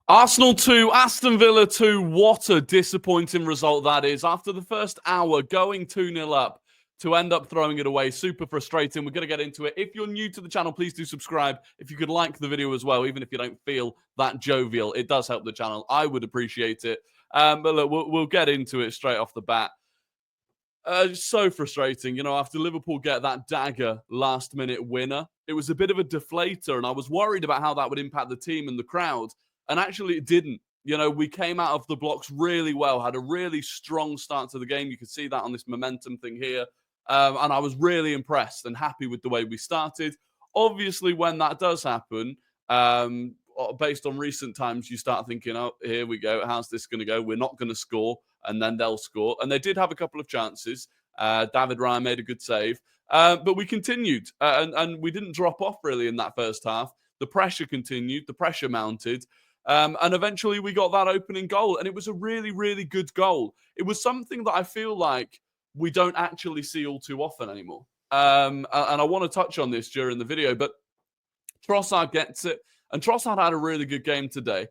Arsenal 2, Aston Villa 2. What a disappointing result that is. After the first hour, going 2-0 up to end up throwing it away. Super frustrating. We're going to get into it. If you're new to the channel, please do subscribe. If you could like the video as well, even if you don't feel that jovial, it does help the channel. I would appreciate it. But look, we'll get into it straight off the bat. So frustrating. After Liverpool get that dagger last-minute winner, it was a bit of a deflator, and I was worried about how that would impact the team and the crowd. And actually, it didn't. We came out of the blocks really well, had a really strong start to the game. You could see that on this momentum thing here. And I was really impressed and happy with the way we started. Obviously, when that does happen, based on recent times, you start thinking, oh, here we go. How's this going to go? We're not going to score. And then they'll score. And they did have a couple of chances. David Ryan made a good save. But we continued. And we didn't drop off really in that first half. The pressure continued. The pressure mounted. And eventually we got that opening goal. And it was a really, really good goal. It was something that I feel like we don't actually see all too often anymore. And I want to touch on this during the video. But Trossard gets it. And Trossard had a really good game today.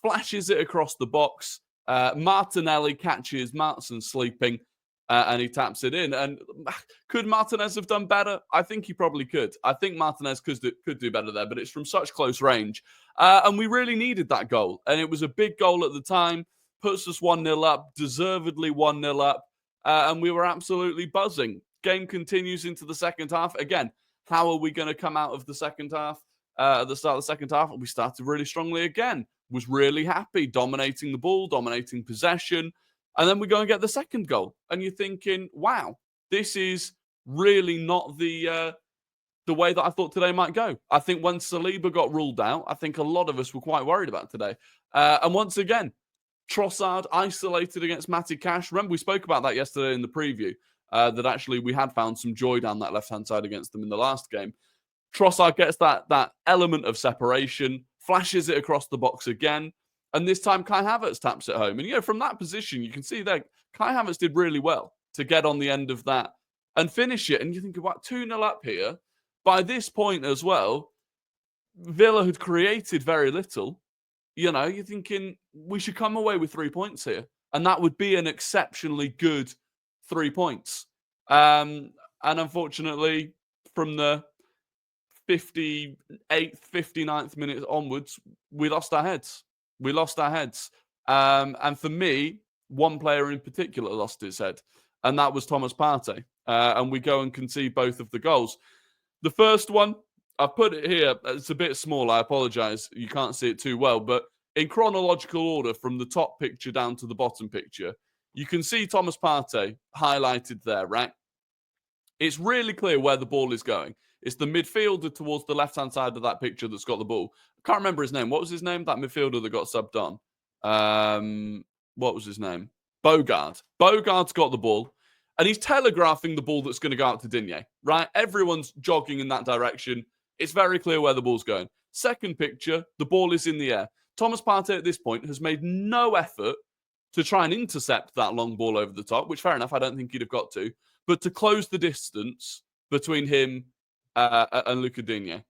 Flashes it across the box. Martinelli catches Martin sleeping. And he taps it in. And could Martinez have done better? I think he probably could. I think Martinez could do better there, but it's from such close range. And we really needed that goal. And it was a big goal at the time. Puts us 1-0 up, deservedly 1-0 up. And we were absolutely buzzing. Game continues into the second half. Again, how are we going to come out of the second half? At the start of the second half, we started really strongly again. Was really happy, dominating the ball, dominating possession. And then we go and get the second goal. And you're thinking, wow, this is really not the way that I thought today might go. I think when Saliba got ruled out, I think a lot of us were quite worried about today. And once again, Trossard isolated against Matty Cash. Remember, we spoke about that yesterday in the preview, that actually we had found some joy down that left-hand side against them in the last game. Trossard gets that element of separation, flashes it across the box again. And this time, Kai Havertz taps it home. And, from that position, you can see there, Kai Havertz did really well to get on the end of that and finish it. And you think about 2-0 up here. By this point as well, Villa had created very little. You're thinking we should come away with 3 points here. And that would be an exceptionally good 3 points. And unfortunately, from the 58th, 59th minute onwards, we lost our heads. And for me, one player in particular lost his head, and that was Thomas Partey. And we go and concede both of the goals. The first one, I put it here. It's a bit small. I apologise. You can't see it too well. But in chronological order, from the top picture down to the bottom picture, you can see Thomas Partey highlighted there, right? It's really clear where the ball is going. It's the midfielder towards the left-hand side of that picture that's got the ball. I can't remember his name. What was his name? That midfielder that got subbed on. What was his name? Bogard. Bogard's got the ball, and he's telegraphing the ball that's going to go out to Digne, right? Everyone's jogging in that direction. It's very clear where the ball's going. Second picture, the ball is in the air. Thomas Partey at this point has made no effort to try and intercept that long ball over the top, which, fair enough, I don't think he'd have got to, but to close the distance between him and Luca Digne.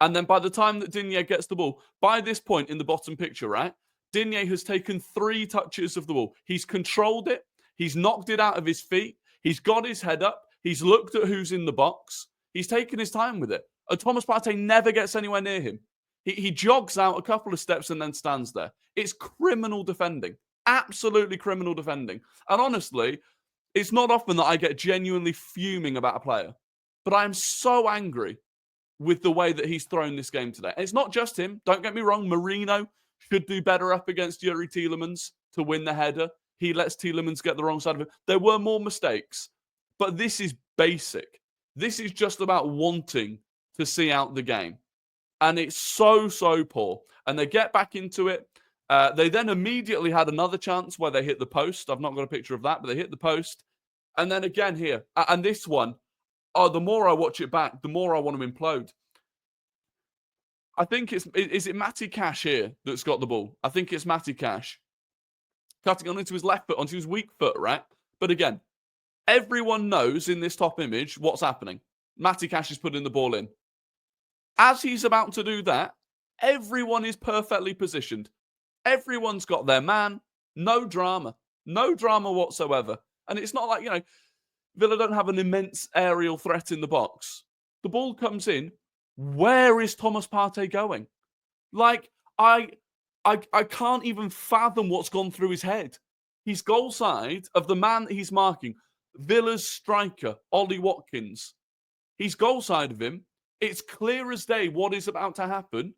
And then by the time that Digne gets the ball, by this point in the bottom picture, right, Digne has taken 3 touches of the ball. He's controlled it. He's knocked it out of his feet. He's got his head up. He's looked at who's in the box. He's taken his time with it. And Thomas Partey never gets anywhere near him. He jogs out a couple of steps and then stands there. It's criminal defending. Absolutely criminal defending. And honestly, it's not often that I get genuinely fuming about a player. But I am so angry with the way that he's thrown this game today. And it's not just him. Don't get me wrong. Marino should do better up against Youri Tielemans to win the header. He lets Tielemans get the wrong side of it. There were more mistakes. But this is basic. This is just about wanting to see out the game. And it's so, so poor. And they get back into it. They then immediately had another chance where they hit the post. I've not got a picture of that, but they hit the post. And then again here. And this one, the more I watch it back, the more I want to implode. I think is it Matty Cash here that's got the ball? I think it's Matty Cash. Cutting onto his left foot, onto his weak foot, right? But again, everyone knows in this top image what's happening. Matty Cash is putting the ball in. As he's about to do that, everyone is perfectly positioned. Everyone's got their man. No drama. No drama whatsoever. And it's not like, Villa don't have an immense aerial threat in the box. The ball comes in. Where is Thomas Partey going? Like, I can't even fathom what's gone through his head. He's goal side of the man that he's marking, Villa's striker, Ollie Watkins. He's goal side of him. It's clear as day what is about to happen.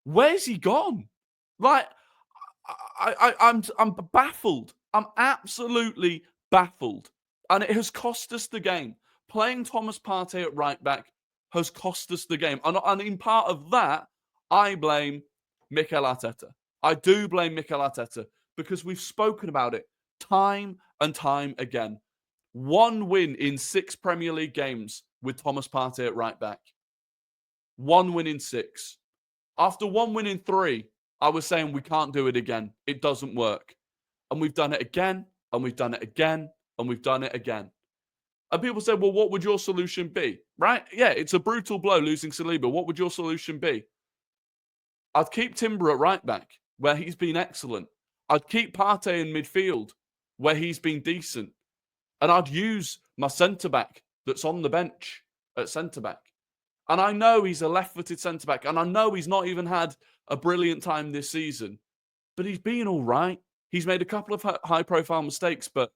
Where's he gone? Like, I'm baffled. I'm absolutely baffled. And it has cost us the game. Playing Thomas Partey at right back has cost us the game. And in part of that, I blame Mikel Arteta. I do blame Mikel Arteta because we've spoken about it time and time again. 1 win in 6 Premier League games with Thomas Partey at right back. 1 win in 6. After 1 win in 3, I was saying we can't do it again. It doesn't work. And we've done it again, and we've done it again, and we've done it again. And people say, well, what would your solution be? Right? Yeah, it's a brutal blow losing Saliba. What would your solution be? I'd keep Timber at right back, where he's been excellent. I'd keep Partey in midfield, where he's been decent. And I'd use my centre-back that's on the bench at centre-back. And I know he's a left-footed centre-back, and I know he's not even had a brilliant time this season. But he's been all right. He's made a couple of high-profile mistakes, but...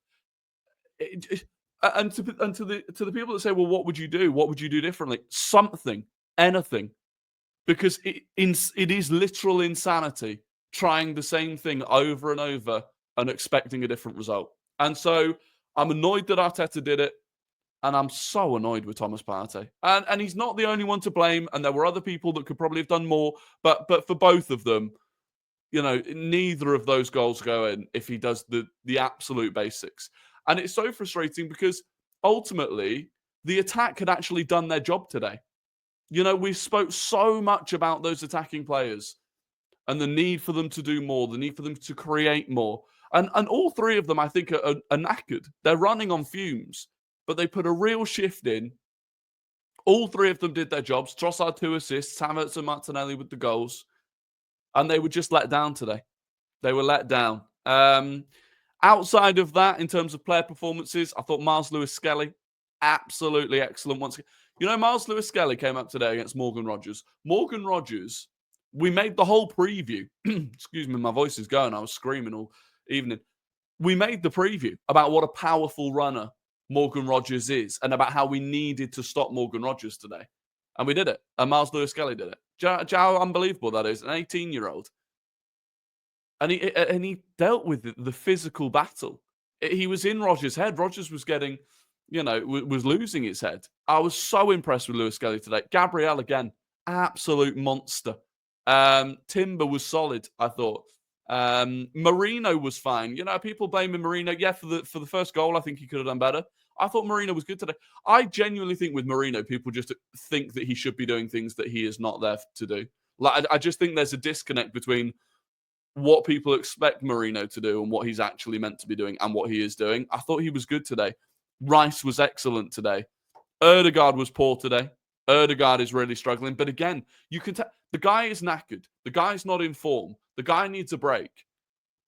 And to the people that say, well, what would you do? What would you do differently? Something. Anything. Because it is literal insanity trying the same thing over and over and expecting a different result. And so I'm annoyed that Arteta did it. And I'm so annoyed with Thomas Partey. And he's not the only one to blame. And there were other people that could probably have done more. But for both of them, neither of those goals go in if he does the absolute basics. And it's so frustrating because ultimately the attack had actually done their job today. We spoke so much about those attacking players and the need for them to do more, the need for them to create more. And all 3 of them, I think, are knackered. They're running on fumes, but they put a real shift in. All 3 of them did their jobs. Trossard 2 assists, Havertz and Martinelli with the goals. And they were just let down today. They were let down. Outside of that, in terms of player performances, I thought Miles Lewis-Skelly, absolutely excellent once again. Miles Lewis-Skelly came up today against Morgan Rogers. Morgan Rogers, we made the whole preview. Excuse me, my voice is going. I was screaming all evening. We made the preview about what a powerful runner Morgan Rogers is and about how we needed to stop Morgan Rogers today. And we did it. And Miles Lewis-Skelly did it. Do you know how unbelievable that is? An 18-year-old. And he dealt with the physical battle. He was in Rogers' head. Rogers was getting, was losing his head. I was so impressed with Lewis-Skelly today. Gabriel, again, absolute monster. Timber was solid, I thought. Marino was fine. People blaming Marino. Yeah, for the first goal, I think he could have done better. I thought Marino was good today. I genuinely think with Marino, people just think that he should be doing things that he is not there to do. I just think there's a disconnect between what people expect Marino to do and what he's actually meant to be doing and what he is doing. I thought he was good today. Rice was excellent today. Ødegaard was poor today. Ødegaard is really struggling. But again, you can tell the guy is knackered. The guy's not in form. The guy needs a break.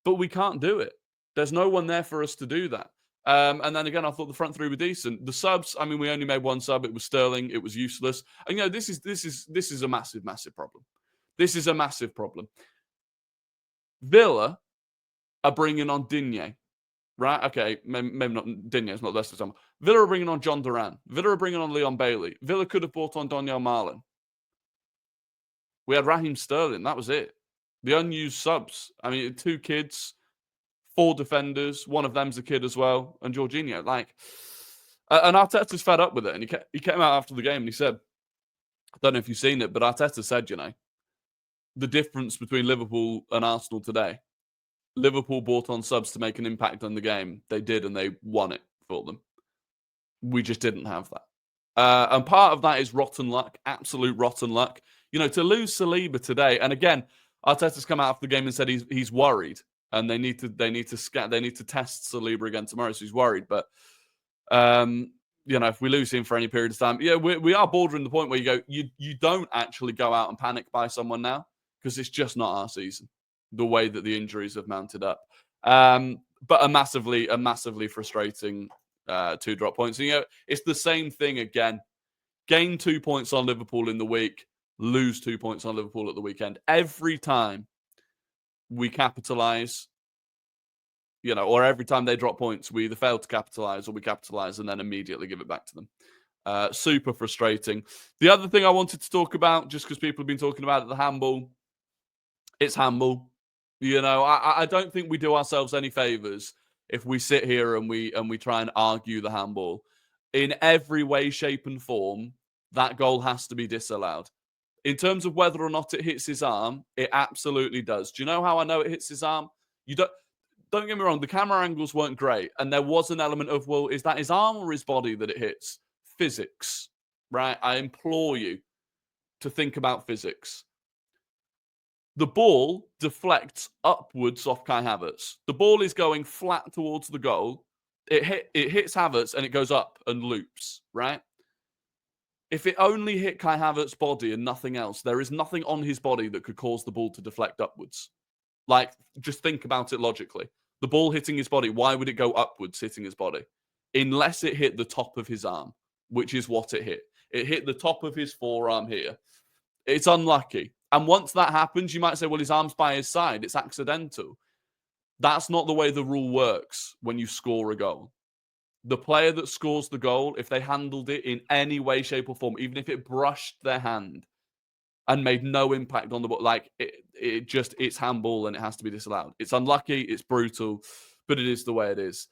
But we can't do it. There's no one there for us to do that. And then again, I thought the front 3 were decent. The subs, we only made 1 sub. It was Sterling. It was useless. And this is a massive, massive problem. This is a massive problem. Villa are bringing on Digne, right? Okay, maybe not. Digne is not the best example. Villa are bringing on John Duran. Villa are bringing on Leon Bailey. Villa could have brought on Donyell Marlin. We had Raheem Sterling. That was it. The unused subs. 2 kids, 4 defenders. One of them's a kid as well. And Jorginho. And Arteta's fed up with it. And he came out after the game and he said, I don't know if you've seen it, but Arteta said, the difference between Liverpool and Arsenal today. Liverpool brought on subs to make an impact on the game. They did, and they won it for them. We just didn't have that. And part of that is rotten luck, absolute rotten luck. To lose Saliba today, and again, Arteta's come out after the game and said he's worried, and they need to test Saliba again tomorrow, so he's worried. But if we lose him for any period of time, we are bordering the point where you don't actually go out and panic buy someone now because it's just not our season. the way that the injuries have mounted up. But a massively frustrating 2 drop points. And, it's the same thing again. Gain 2 points on Liverpool in the week, lose 2 points on Liverpool at the weekend. Every time we capitalise, or every time they drop points, we either fail to capitalise or we capitalise and then immediately give it back to them. Super frustrating. The other thing I wanted to talk about, just because people have been talking about it, the handball, it's handball. I don't think we do ourselves any favours if we sit here and we try and argue the handball. In every way, shape and form, that goal has to be disallowed. In terms of whether or not it hits his arm, it absolutely does. Do you know how I know it hits his arm? You don't get me wrong, the camera angles weren't great, and there was an element of, well, is that his arm or his body that it hits? Physics, right? I implore you to think about physics. The ball deflects upwards off Kai Havertz. The ball is going flat towards the goal. It hits Havertz and it goes up and loops, right? If it only hit Kai Havertz's body and nothing else, there is nothing on his body that could cause the ball to deflect upwards. Like, just think about it logically. The ball hitting his body, why would it go upwards hitting his body? Unless it hit the top of his arm, which is what it hit. It hit the top of his forearm here. It's unlucky. And once that happens, you might say, well, his arm's by his side. It's accidental. That's not the way the rule works when you score a goal. The player that scores the goal, if they handled it in any way, shape, or form, even if it brushed their hand and made no impact on the ball, like it's handball and it has to be disallowed. It's unlucky, it's brutal, but it is the way it is.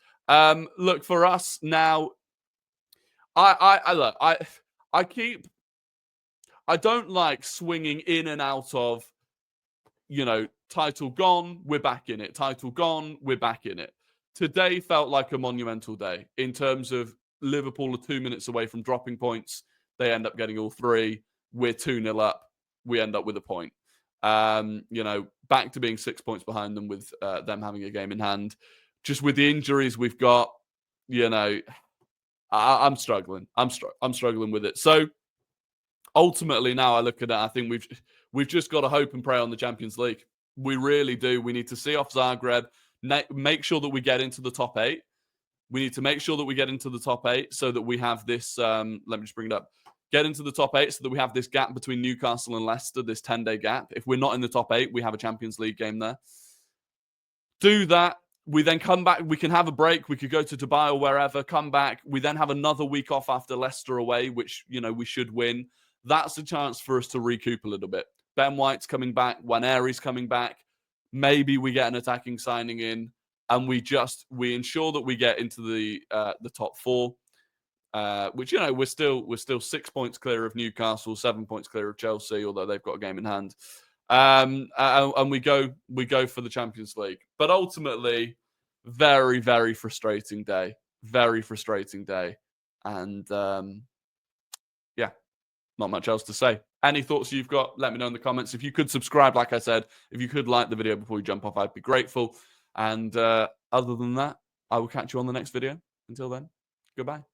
Look, for us now, I don't like swinging in and out of, title gone, we're back in it. Title gone, we're back in it. Today felt like a monumental day in terms of Liverpool are 2 minutes away from dropping points. They end up getting all 3. We're 2-0 up. We end up with a point. Back to being 6 points behind them with them having a game in hand. Just with the injuries we've got, I'm struggling. I'm struggling with it. So ultimately, now I look at it, I think we've just got to hope and pray on the Champions League. We really do. We need to see off Zagreb, make sure that we get into the top 8. We need to make sure that we get into the top 8 so that we have this. Let me just bring it up. Get into the top 8 so that we have this gap between Newcastle and Leicester, this 10-day gap. If we're not in the top 8, we have a Champions League game there. Do that. We then come back. We can have a break. We could go to Dubai or wherever, come back. We then have another week off after Leicester away, which, we should win. That's a chance for us to recoup a little bit. Ben White's coming back. Waneri's coming back. Maybe we get an attacking signing in, and we ensure that we get into the top 4, which we're still 6 points clear of Newcastle, 7 points clear of Chelsea, although they've got a game in hand. And we go for the Champions League. But ultimately, very, very frustrating day. Very frustrating day, and not much else to say. Any thoughts you've got, let me know in the comments. If you could subscribe, like I said, if you could like the video before you jump off, I'd be grateful. And other than that, I will catch you on the next video. Until then, goodbye.